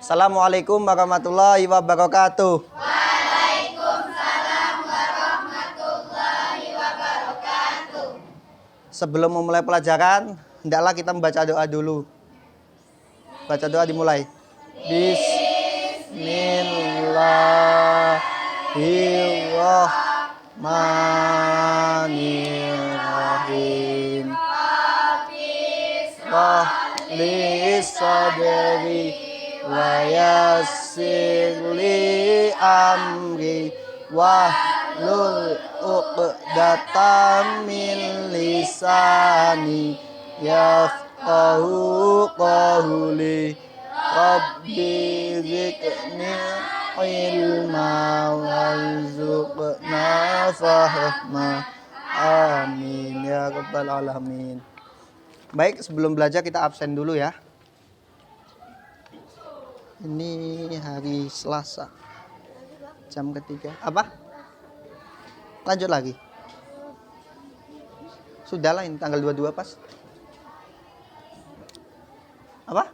Assalamualaikum warahmatullahi wabarakatuh. Sebelum memulai pelajaran, hendaklah kita membaca doa dulu. Baca doa dimulai. Bismillahirrahmanirrahim. Rabbi sadri wa yassir li amri wahlul 'uqdatam min lisani yafqahu qawli. Rabbi zidni ilma warzuqna fahma. Amin ya rabbal alamin. Baik, sebelum belajar kita absen dulu ya. Ini hari Selasa. Jam ketiga. Apa? Lanjut lagi. Sudahlah, ini tanggal 22 pas. Apa?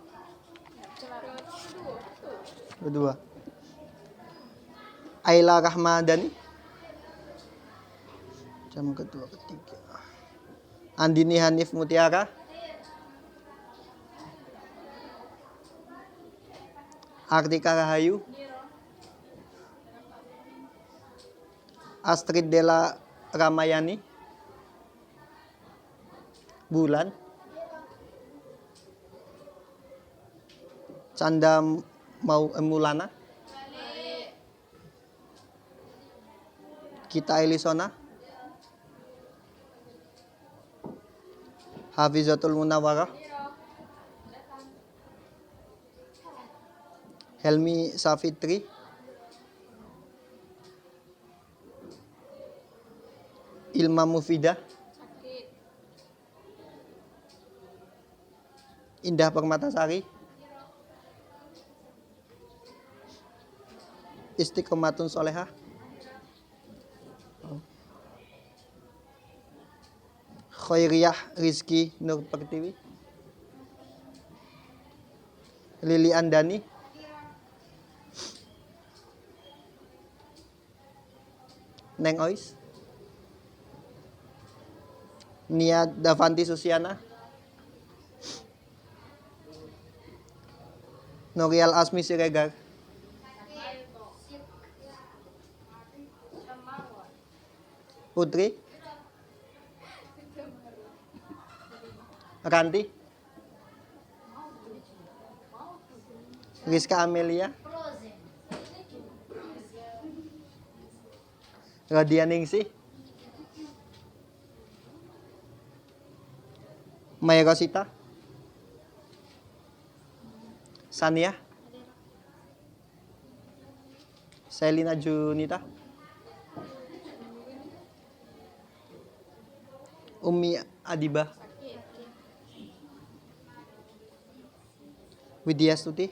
22. Aila Rahmadani. Jam kedua ketiga. Andini Hanif Mutiara. Artika Rahayu. Astrid Della Ramayani. Bulan. Canda Maulana. Kita Elisona. Hafizatul Munawwarah. Helmi Safitri. Ilma Mufidah. Indah Permatasari. Istiqomatun Solehah. Khairiyah Rizki Nur Pertiwi. Lili Andani. Neng Ois. Nia Davanti Susiana. Norial Asmi Siregar. Putri. Ranti. Rizka Amelia. Radia Ningsih. Maya Rosita. Sania. Selina Junita. Umi Adibah. Widya Stuti.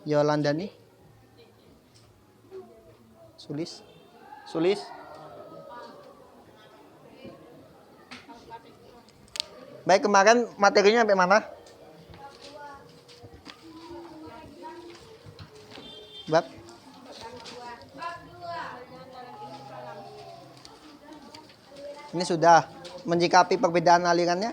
Yolandani. Sulis. Baik, kemarin materinya sampai mana? Bab? Ini sudah menyikapi perbedaan alirannya?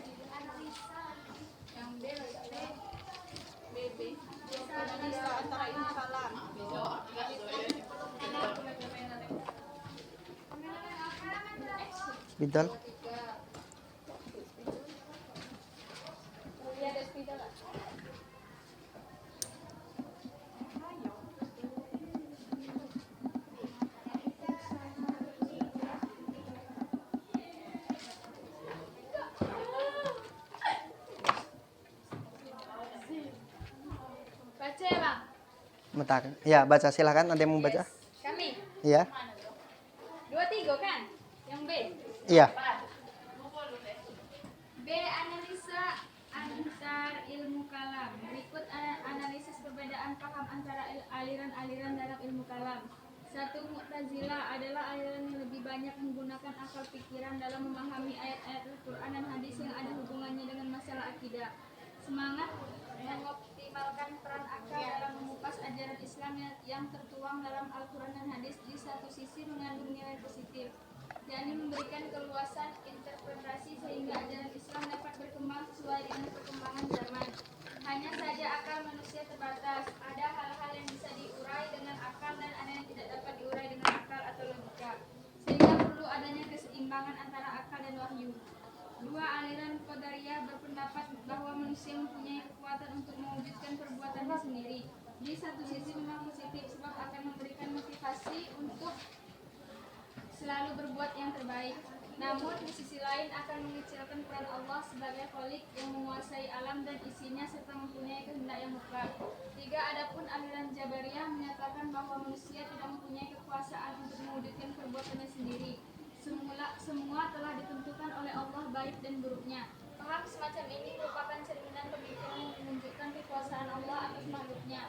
Betul. Bentar. Ya, baca silakan. Ada yang mau baca? Kami. Iya. 23 kan? Yang B. Iya. B. Analisa antar ilmu kalam. Berikut analisis perbedaan paham antara aliran-aliran dalam ilmu kalam. 1. Mu'tazilah adalah aliran yang lebih banyak menggunakan akal pikiran dalam memahami ayat-ayat Al-Quran dan hadis yang ada hubungannya dengan masalah akidah. Semangat mengoptimalkan peran akal dalam mengupas ajaran Islam yang tertuang dalam Al-Quran dan hadis di satu sisi mengandung nilai positif, yakni memberikan keluasan interpretasi sehingga ajaran Islam dapat berkembang sesuai dengan perkembangan zaman. Hanya saja akal manusia terbatas. Ada hal-hal yang bisa diurai dengan akal dan ada yang tidak dapat diurai dengan akal atau logika. Sehingga perlu adanya keseimbangan antara akal dan wahyu. Dua aliran Qadariyah berpendapat bahwa manusia mempunyai kekuatan untuk mewujudkan perbuatannya sendiri. Di satu sisi memang positif sebab akan memberikan motivasi untuk selalu berbuat yang terbaik. Namun di sisi lain akan mengecilkan peran Allah sebagai Khalik yang menguasai alam dan isinya serta mempunyai kehendak yang mutlak. Tiga, adapun aliran Jabariyah menyatakan bahwa manusia tidak mempunyai kekuasaan untuk mewujudkan perbuatannya sendiri. Semua telah ditentukan oleh Allah baik dan buruknya. Paham semacam ini merupakan cerminan pemikiran yang menunjukkan kekuasaan Allah atas makhluknya.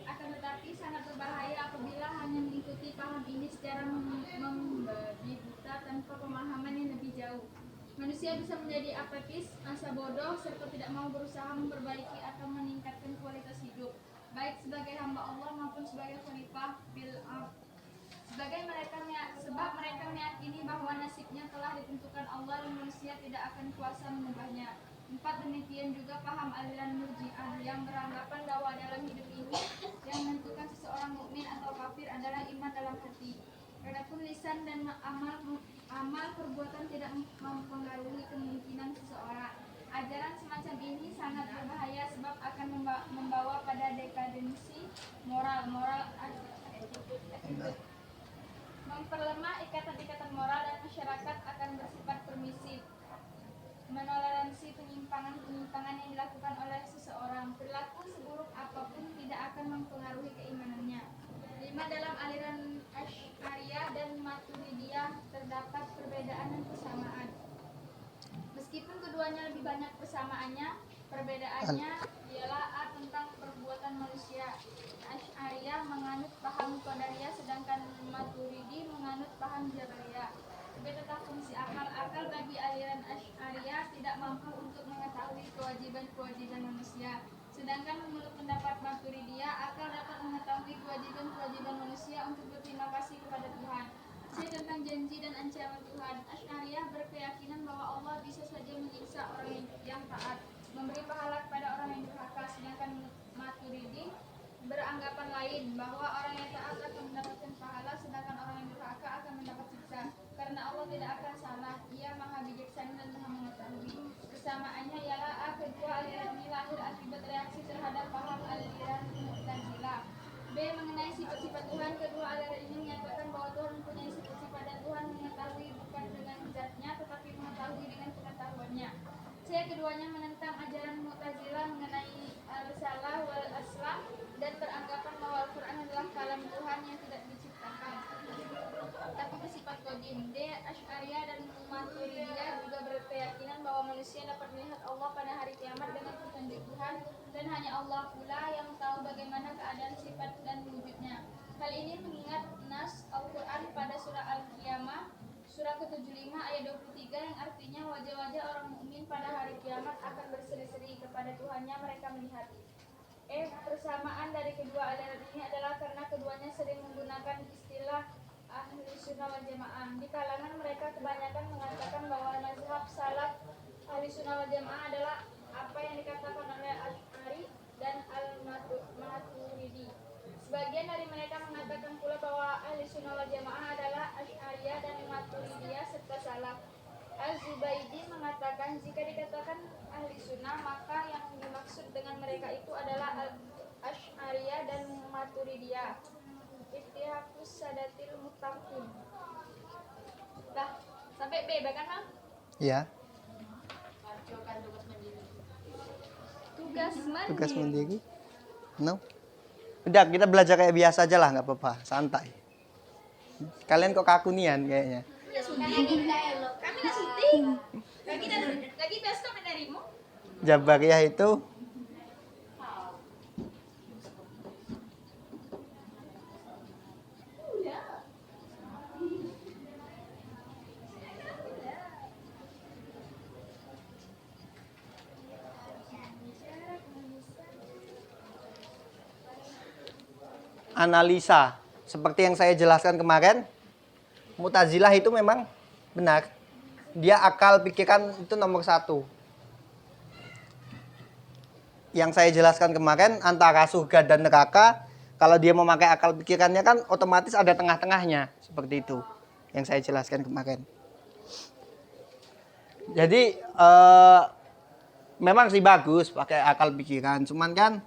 Akan tetapi sangat berbahaya apabila hanya mengikuti paham ini secara membabi buta tanpa pemahaman yang lebih jauh. Manusia bisa menjadi apatis, masa bodoh, serta tidak mau berusaha memperbaiki atau meningkatkan kualitas hidup, baik sebagai hamba Allah maupun sebagai khalifah bil ard. Sebab mereka meyakini bahwa nasibnya telah ditentukan Allah dan manusia tidak akan kuasa mengubahnya. 4. Demikian juga paham aliran Murji'ah yang beranggapan bahwa dalam hidup ini yang menentukan seseorang mukmin atau kafir adalah iman dalam hati. Adapun lisan dan amal perbuatan tidak mempengaruhi kemungkinan seseorang. Ajaran semacam ini sangat berbahaya sebab akan membawa pada dekadensi moral attitude. Memperlemah ikatan-ikatan moral dan masyarakat akan bersifat permisif, menoleransi penyimpangan yang dilakukan oleh seseorang. Perilaku seburuk apapun tidak akan mempengaruhi keimanannya. 5. Dalam aliran Asy'ariyah dan Maturidiyah terdapat perbedaan dan persamaan. Meskipun keduanya lebih banyak persamaannya, perbedaannya ialah tentang perbuatan manusia. Asy'ariyah menganut paham Qadariyah sedangkan Maturidi menganut paham Jabariyah. Tentang fungsi akal bagi aliran Asy'ariyah tidak mampu untuk mengetahui kewajiban-kewajiban manusia. Sedangkan menurut pendapat Maturidiyah, akal dapat mengetahui kewajiban-kewajiban manusia untuk berterima kasih kepada Tuhan. Tentang janji dan ancaman Tuhan. Asy'ariyah berkeyakinan bahwa Allah bisa saja menyiksa orang yang taat, memberi pahala kepada orang yang durhaka, sedangkan Maturidi beranggapan lain bahwa orang yang taat akan mendapatkan pahala sedangkan orang yang durhaka akan mendapat siksa. Karena Allah tidak akan salah, Ia Maha Bijaksana dan Maha Mengetahui. Kesamaannya ialah kedua aliran ini lahir akibat reaksi terhadap paham aliran Mu'tazilah. B. Mengenai sifat-sifat Tuhan, kedua aliran ini menyatakan bahwa Tuhan mempunyai sifat-sifat dan Tuhan mengetahui bukan dengan zatnya tetapi mengetahui dengan pengetahuannya. C. Keduanya menentang ajaran Mu'tazilah mengenai al-risalah wal aslam dan beranggapan bahwa Al-Quran adalah kalam Tuhan yang tidak diciptakan tapi bersifat qadim. D. Asy'ariyah dan Maturidiyah juga berkeyakinan bahwa manusia dapat melihat Allah pada hari kiamat dengan petunjuk Tuhan dan hanya Allah pula yang tahu bagaimana keadaan sifat dan wujudnya. Hal ini mengingat nas Al-Quran pada surah Al-Qiyamah surah ke-75 ayat 23 yang artinya wajah-wajah orang mukmin pada hari kiamat akan berseri-seri kepada Tuhannya mereka melihat. Persamaan dari kedua aliran ini adalah karena keduanya sering menggunakan istilah Ahli Sunnah wal Jamaah. Di kalangan mereka kebanyakan mengatakan bahwa mazhab salaf Ahli Sunnah wal Jamaah adalah apa yang dikatakan oleh Asy'ari dan Al-Maturidi. Sebagian dari mereka mengatakan pula bahwa Ahli Sunnah wal Jamaah adalah Asy'ariyah dan Maturidiyah serta salaf. Az-Zubaydi mengatakan jika dikatakan ahli sunnah maka yang dimaksud dengan mereka itu adalah Asy'ariyah dan Maturidiyah. Ittihaqus sadatil muttaqin. Dah, sampai B bahkan Bang? Iya. Tugas mandiri. No. Udah, kita belajar kayak biasa aja lah, nggak apa-apa, santai. Kalian kok kaku nian kayaknya. Kami nggak syuting. Lagi besok menarimu. Jabariyah itu analisa. Seperti yang saya jelaskan kemarin, Mu'tazilah itu memang benar. Dia akal pikiran itu nomor satu. Yang saya jelaskan kemarin antara surga dan neraka, kalau dia memakai akal pikirannya kan otomatis ada tengah-tengahnya. Seperti itu yang saya jelaskan kemarin. Jadi memang sih bagus pakai akal pikiran. Cuman kan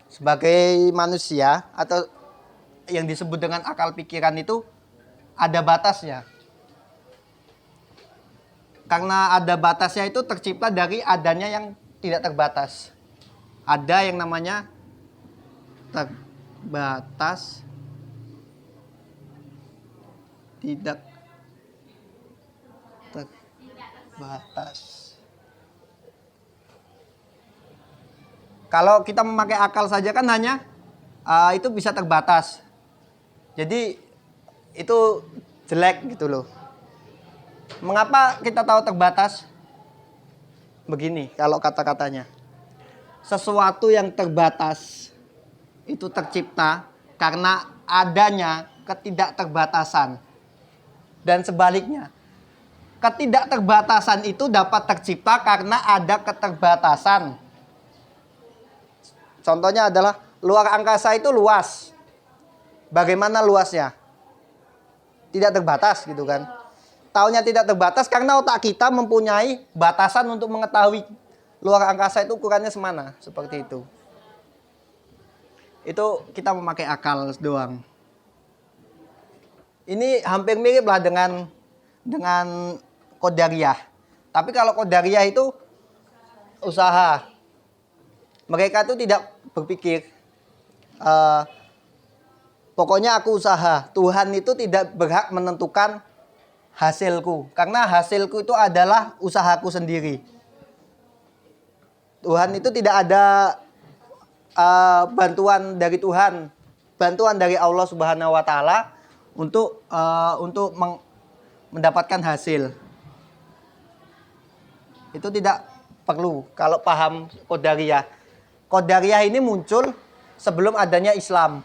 sebagai manusia atau yang disebut dengan akal pikiran itu ada batasnya. Karena ada batasnya itu tercipta dari adanya yang tidak terbatas. Ada yang namanya terbatas, tidak terbatas. Kalau kita memakai akal saja kan hanya itu bisa terbatas. Jadi itu jelek gitu loh. Mengapa kita tahu terbatas? Begini kalau kata-katanya. Sesuatu yang terbatas itu tercipta karena adanya ketidakterbatasan. Dan sebaliknya, ketidakterbatasan itu dapat tercipta karena ada keterbatasan. Contohnya adalah luar angkasa itu luas. Bagaimana luasnya? Tidak terbatas gitu kan. Taunya tidak terbatas karena otak kita mempunyai batasan untuk mengetahui luar angkasa itu ukurannya semana, seperti itu. Itu kita memakai akal doang. Ini hampir mirip lah dengan Qadariyah. Tapi kalau Qadariyah itu usaha. Mereka itu tidak berpikir pokoknya aku usaha. Tuhan itu tidak berhak menentukan hasilku. Karena hasilku itu adalah usahaku sendiri. Tuhan itu tidak ada bantuan dari Tuhan, bantuan dari Allah Subhanahu wa taala untuk mendapatkan hasil. Itu tidak perlu kalau paham Qadariyah. Qadariyah ini muncul sebelum adanya Islam.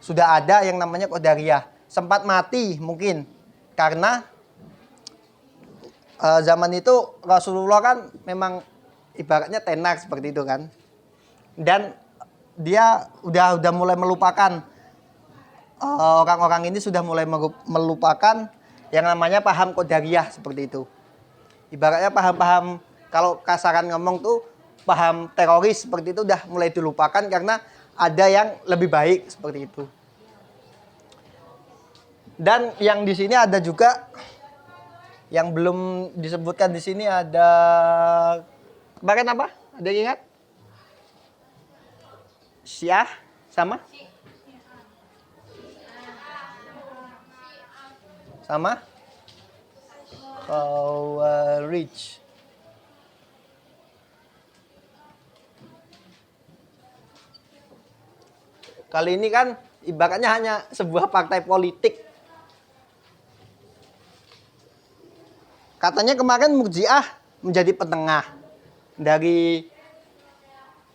Sudah ada yang namanya Qadariyah. Sempat mati mungkin karena zaman itu Rasulullah kan memang ibaratnya tenar seperti itu kan. Dan dia udah mulai melupakan orang-orang ini sudah mulai melupakan yang namanya paham Qadariyah seperti itu. Ibaratnya paham-paham kalau kasaran ngomong tuh paham teroris seperti itu udah mulai dilupakan karena ada yang lebih baik seperti itu. Dan yang di sini ada juga yang belum disebutkan di sini ada kemarin apa? Ada yang ingat? Syiah sama? Sama? Khawarij. Kali ini kan ibaratnya hanya sebuah partai politik. Katanya kemarin Murji'ah menjadi penengah dari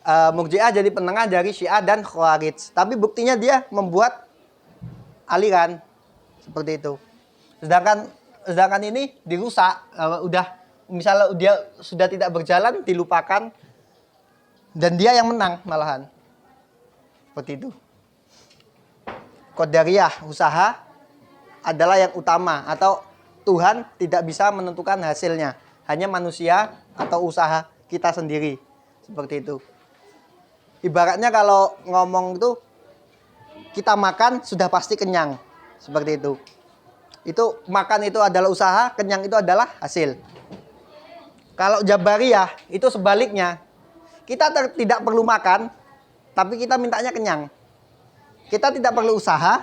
Murji'ah jadi penengah dari Syiah dan Khawarij. Tapi buktinya dia membuat aliran seperti itu. Sedangkan ini dirusak, udah misalnya dia sudah tidak berjalan dilupakan dan dia yang menang malahan. Seperti itu. Qadariyah, usaha adalah yang utama atau Tuhan tidak bisa menentukan hasilnya. Hanya manusia atau usaha kita sendiri. Seperti itu. Ibaratnya kalau ngomong itu kita makan sudah pasti kenyang. Seperti itu. Itu makan itu adalah usaha, kenyang itu adalah hasil. Kalau Jabariyah itu sebaliknya. Kita tidak perlu makan, tapi kita mintanya kenyang. Kita tidak perlu usaha.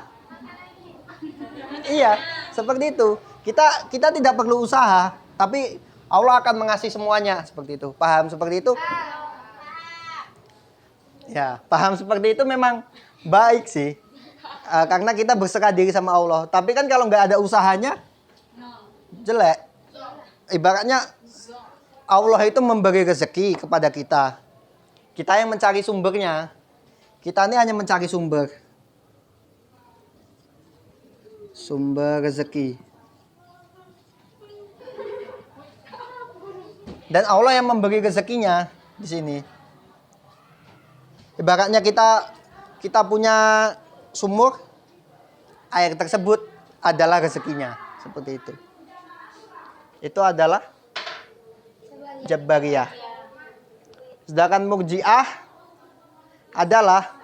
Iya, seperti itu. Kita tidak perlu usaha, tapi Allah akan mengasihi semuanya seperti itu. Paham seperti itu? Ya, paham seperti itu memang baik sih. Karena kita berserah diri sama Allah. Tapi kan kalau nggak ada usahanya, jelek. Ibaratnya Allah itu memberi rezeki kepada kita. Kita yang mencari sumbernya. Kita ini hanya mencari sumber. Sumber rezeki. Dan Allah yang memberi rezekinya di sini. Ibaratnya kita punya sumur, air tersebut adalah rezekinya, seperti itu. Itu adalah Jabariyah. Sedangkan Murji'ah adalah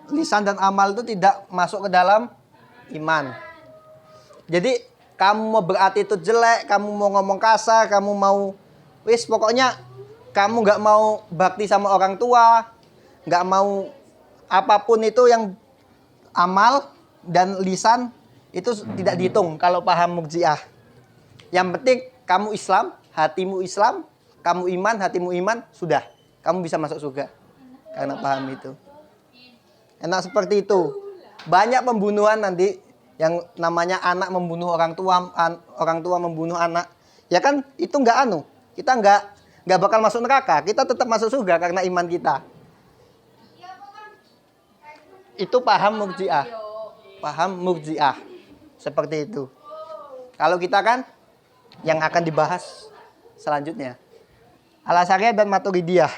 lisan dan amal itu tidak masuk ke dalam iman. Jadi kamu mau berattitude jelek, kamu mau ngomong kasar, kamu mau pokoknya kamu nggak mau bakti sama orang tua, nggak mau apapun itu yang amal dan lisan itu tidak dihitung kalau paham Murji'ah. Yang penting kamu Islam, kamu iman, hatimu iman, sudah. Kamu bisa masuk surga karena paham itu. Enak seperti itu. Banyak pembunuhan nanti yang namanya anak membunuh orang tua membunuh anak. Ya kan itu kita nggak bakal masuk neraka. Kita tetap masuk surga karena iman kita. Itu paham Murji'ah. Paham Murji'ah. Seperti itu. Kalau kita kan yang akan dibahas selanjutnya. Al-Asy'ariyah dan Maturidiyah.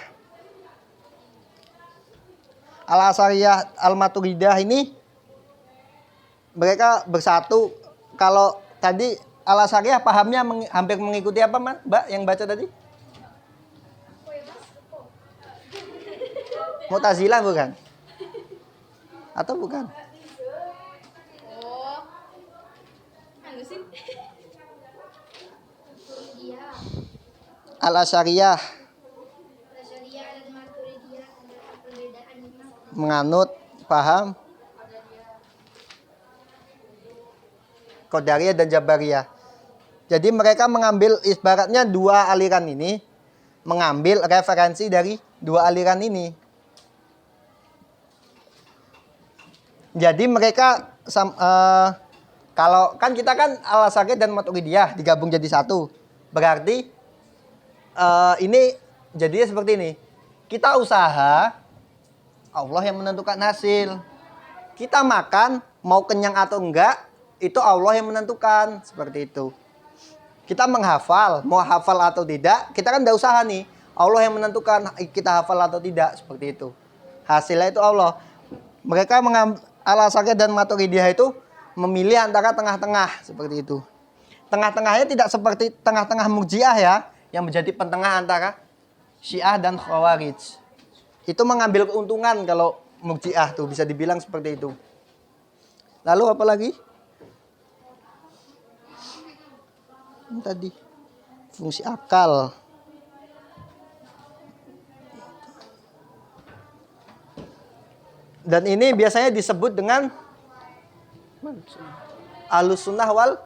Al-Asy'ariyah Al-Maturidiyah ini mereka bersatu. Kalau tadi Al-Asy'ariyah pahamnya hampir mengikuti apa, Mbak, yang baca tadi? Mu'tazilah bukan? Atau bukan? Oh, anu sih. Al-Asy'ariyah Asy'ariyah dan Maturidiyah terdapat perbedaan menganut paham Qadariyah dan Jabariyah. Jadi mereka mengambil ibaratnya dua aliran ini, mengambil referensi dari dua aliran ini. Jadi mereka kalau kan kita kan Al-Asy'ariyah dan Maturidiyah digabung jadi satu. Berarti ini jadinya seperti ini. Kita usaha, Allah yang menentukan hasil. Kita makan, mau kenyang atau enggak, itu Allah yang menentukan. Seperti itu. Kita menghafal, mau hafal atau tidak, kita kan enggak usaha nih. Allah yang menentukan kita hafal atau tidak. Seperti itu. Hasilnya itu Allah. Mereka Al-Asy'ariyah dan Maturidiyah itu memilih antara tengah-tengah. Seperti itu. Tengah-tengahnya tidak seperti tengah-tengah Murji'ah ya, yang menjadi pentengah antara Syiah dan Khawarij. Itu mengambil keuntungan kalau Murji'ah tuh bisa dibilang seperti itu. Lalu apa lagi? Ini tadi fungsi akal. Dan ini biasanya disebut dengan Ahlus Sunnah wal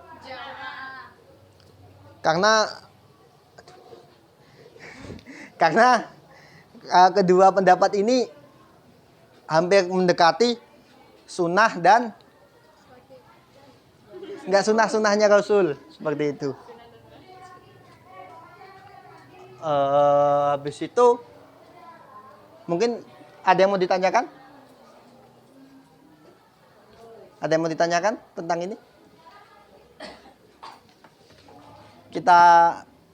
karena kedua pendapat ini hampir mendekati sunnah dan nggak sunnahnya Rasul seperti itu. Habis itu mungkin ada yang mau ditanyakan? Ada yang mau ditanyakan tentang ini? Kita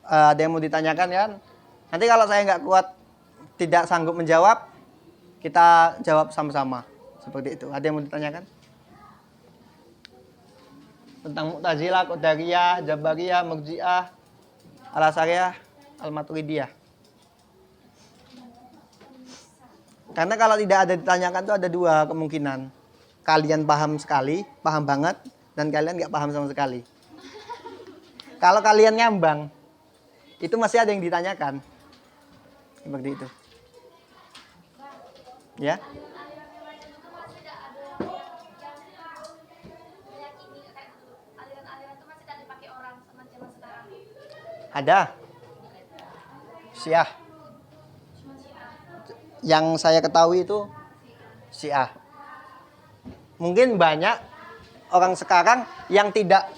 ada yang mau ditanyakan ya? Nanti kalau saya nggak kuat, tidak sanggup menjawab, kita jawab sama-sama. Seperti itu. Ada yang mau ditanyakan? Tentang Mu'tazilah, Qadariyah, Jabariyah, Murji'ah, Al-Asy'ariyah, Al-Maturidiyah. Karena kalau tidak ada ditanyakan itu ada dua kemungkinan. Kalian paham sekali, paham banget, dan kalian nggak paham sama sekali. Kalau kalian ngambang, itu masih ada yang ditanyakan. Seperti itu. Ya. Ada. Syiah. Yang saya ketahui itu Syiah. Mungkin banyak orang sekarang yang tidak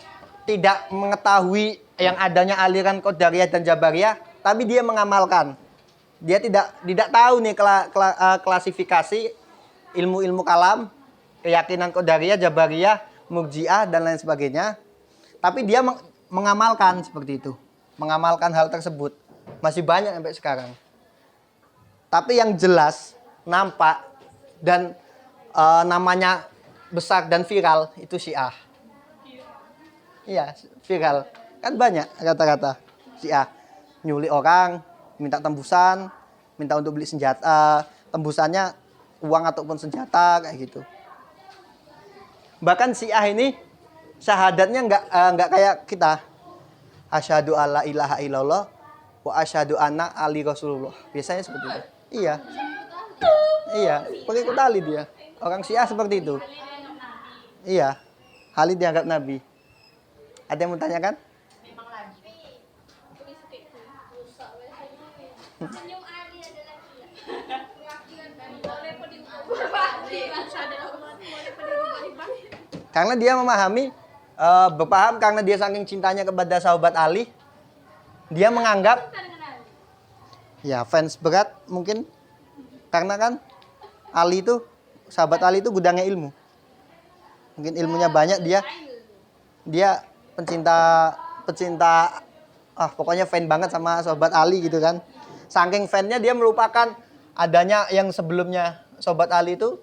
mengetahui yang adanya aliran Qadariyah dan Jabariyah, tapi dia mengamalkan. Dia tidak tahu nih klasifikasi ilmu-ilmu kalam, keyakinan Qadariyah, Jabariyah, Murji'ah dan lain sebagainya. Tapi dia mengamalkan seperti itu. Mengamalkan hal tersebut. Masih banyak sampai sekarang. Tapi yang jelas, nampak, dan namanya besar dan viral, itu Syiah. Iya, viral. Kan banyak kata-kata Syiah. Nyulik orang, minta tembusan, minta untuk beli senjata. Tembusannya uang ataupun senjata, kayak gitu. Bahkan Syiah ini syahadatnya nggak kayak kita. Asyhadu alla ilaha illallah wa asyhadu anna ali rasulullah. Biasanya seperti itu. Iya. Iya, pengikut Ali dia. Orang Syiah seperti itu. Iya. Ali dianggap nabi. Ada yang mau tanyakan? Senyum Ali adalah Karena dia memahami, berpaham karena dia saking cintanya kepada sahabat Ali, dia menganggap, ya fans berat mungkin, karena kan Ali itu, sahabat Ali itu gudangnya ilmu. Mungkin ilmunya banyak, dia pecinta, pokoknya fan banget sama sahabat Ali gitu kan. Saking fannya dia melupakan adanya yang sebelumnya sahabat Ali itu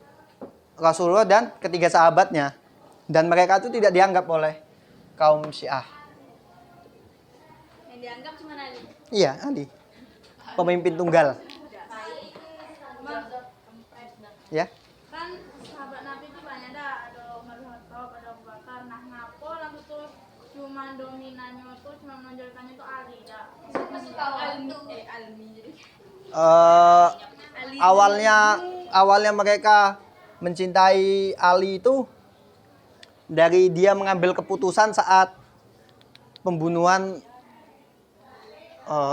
Rasulullah dan ketiga sahabatnya. Dan mereka itu tidak dianggap oleh kaum Syiah. Yang dianggap cuma Ali. Iya, Ali. Pemimpin tunggal. Ya. Kan sahabat Nabi itu banyak dah, ada Umar bin Khattab, ada Abu Bakar. Nah, ngapa lalu tuh cuma dominannya tuh cuma menonjolkannya tuh Ali dah. Almi. Awalnya mereka mencintai Ali itu dari dia mengambil keputusan saat pembunuhan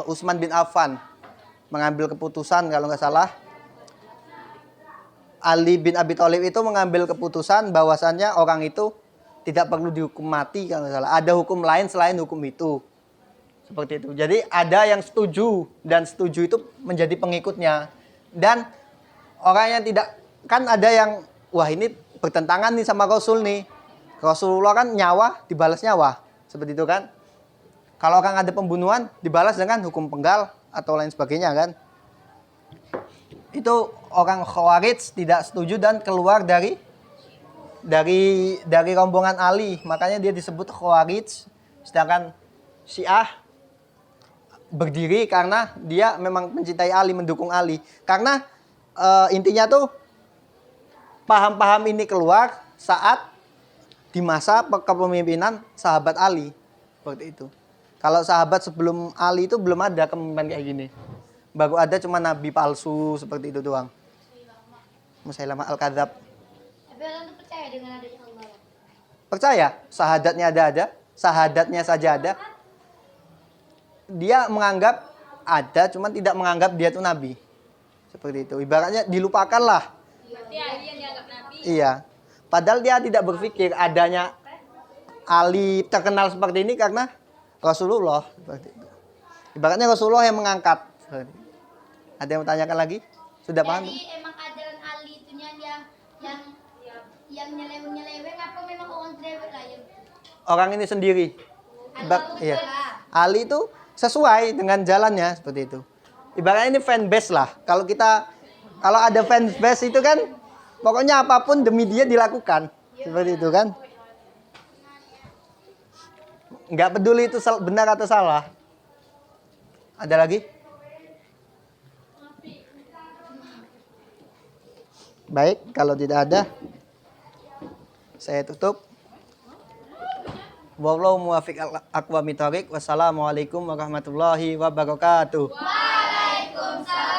Utsman bin Affan. Mengambil keputusan kalau nggak salah. Ali bin Abi Thalib itu mengambil keputusan bahwasannya orang itu tidak perlu dihukum mati kalau nggak salah. Ada hukum lain selain hukum itu. Seperti itu. Jadi ada yang setuju dan setuju itu menjadi pengikutnya. Dan orang yang tidak, kan ada yang wah ini bertentangan nih sama Rasul nih. Rasulullah kan nyawa dibalas nyawa. Seperti itu kan. Kalau orang ada pembunuhan dibalas dengan hukum penggal atau lain sebagainya kan. Itu orang Khawarij tidak setuju dan keluar dari rombongan Ali. Makanya dia disebut Khawarij. Sedangkan Syiah berdiri karena dia memang mencintai Ali, mendukung Ali. Karena intinya tuh paham-paham ini keluar saat di masa kepemimpinan sahabat Ali. Seperti itu. Kalau sahabat sebelum Ali itu belum ada kepemimpinan kayak gini. Baru ada cuma nabi palsu seperti itu doang. Musailamah al-Kadzab. Tapi orang tuh percaya dengan adanya Allah. Percaya? Sahadatnya ada. Sahadatnya saja ada. Dia menganggap ada, cuma tidak menganggap dia itu nabi. Seperti itu. Ibaratnya dilupakanlah. Berarti Ali yang dianggap Nabi. Iya. Padahal dia tidak berpikir adanya Ali terkenal seperti ini karena Rasulullah. Seperti itu. Ibaratnya Rasulullah yang mengangkat. Seperti itu. Ada yang mau tanyakan lagi? Sudah paham? Jadi emang ajaran Ali itunya yang nyeleweng apa memang orang cerewet lah yang Orang ini sendiri. Iya. Ali itu sesuai dengan jalannya seperti itu. Ibaratnya ini fanbase lah. Kalau ada fanbase itu kan pokoknya apapun demi dia dilakukan. Seperti itu kan. Nggak peduli itu benar atau salah. Ada lagi? Baik, kalau tidak ada saya tutup. Wallahu muwaffiq aqwamit thoriq. Wassalamualaikum warahmatullahi wabarakatuh. Waalaikumsalam.